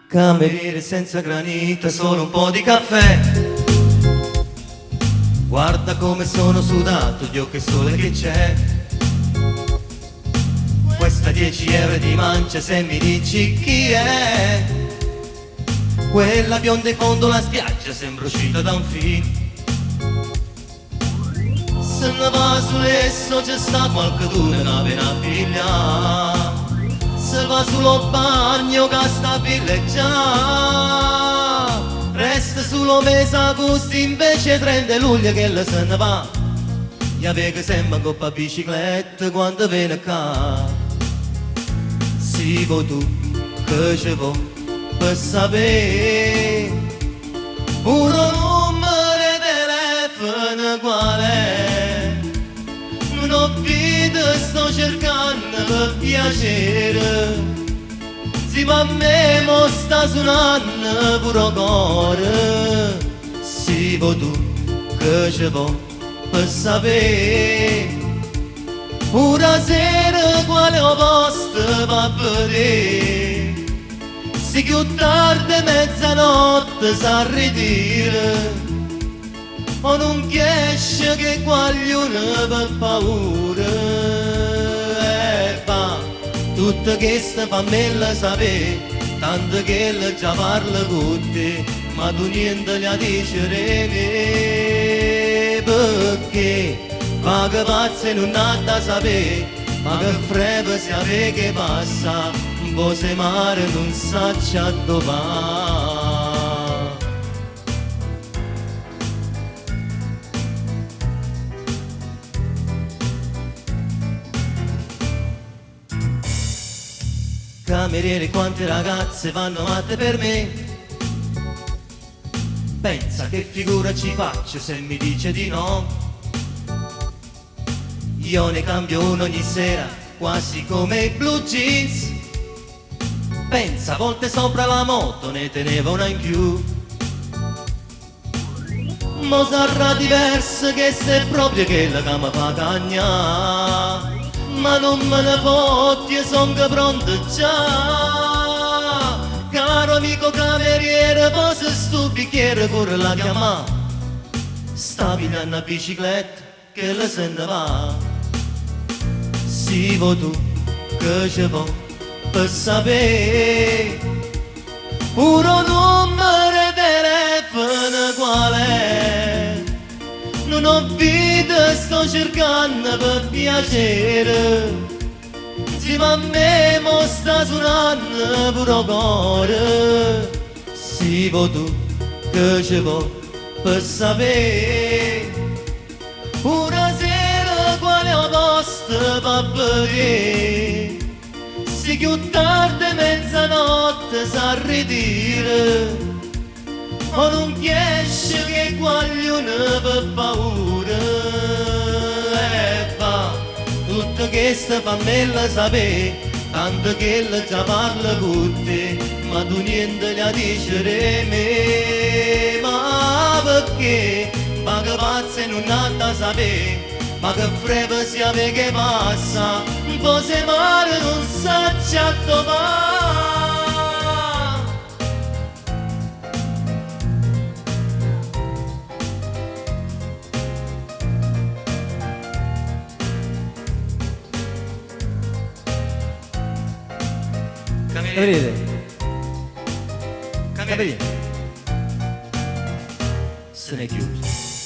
Cameriere senza granito, solo un po' di caffè. Guarda come sono sudato, Dio che sole che c'è. Questa 10 euro di mancia, se mi dici chi è. Quella bionda in fondo alla spiaggia sembra uscita da un film. Se ne va sull'esso c'è sta qualcuno che non viene a pigliare. Se va sullo bagno che sta a villeggiare. Resta solo mesa gusti invece 30 luglio che le se ne va. Gli aveva sempre coppa a bicicletta quando viene qua. Si vuoi tu che ci vuoi per sapere un numero di telefono qual è. Non ho vita, sto cercando per piacere. Si ma a me mo sta suonando pure cuore. Si vuoi tu che ci vuoi per sapere una sera quale posto va a vedere. Si più tardi mezzanotte sa ritira o non riesce che qualcuno per paura. E va tutta questa famiglia sapere, tanto che le già parla con te, ma tu niente gli dicerevi perché ma che pazzi non ha da sapere, ma che freve si ave che passa, un po' se mare non sa dove va. Cameriere, quante ragazze vanno matte per me. Pensa che figura ci faccio se mi dice di no. Io ne cambio uno ogni sera, quasi come i blue jeans. Pensa, a volte sopra la moto ne tenevo una in più. Mo sarà diverso che se proprio che la cama fa cagna. Ma non me ne fotti e son che pronto già. Caro amico cameriere, posa sto bicchiere pure la chiamà. Sta pigliando a bicicletta che le se ne va. Si vuoi tu che ci vuoi per sapere un numero di telefono qual è. Non ho vita, sto cercando per piacere. Sì ma a me mo sta suonando pure cuore. Si vuoi tu che ci vuoi per sapere una sera quale posto va a vedere. Si più tardi mezzanotte sa ritira o non riesce che qualcuno per paura. E va tutta questa famiglia sapere, tanto che le già parla con te, ma tu niente gli dicerevi. Ma perché? Ma che pazzi non ha da sapere, ma che freve si ave che passa, un po' se mare non sa dove va. Cameriere. Cameriere. Se ne è chiuso.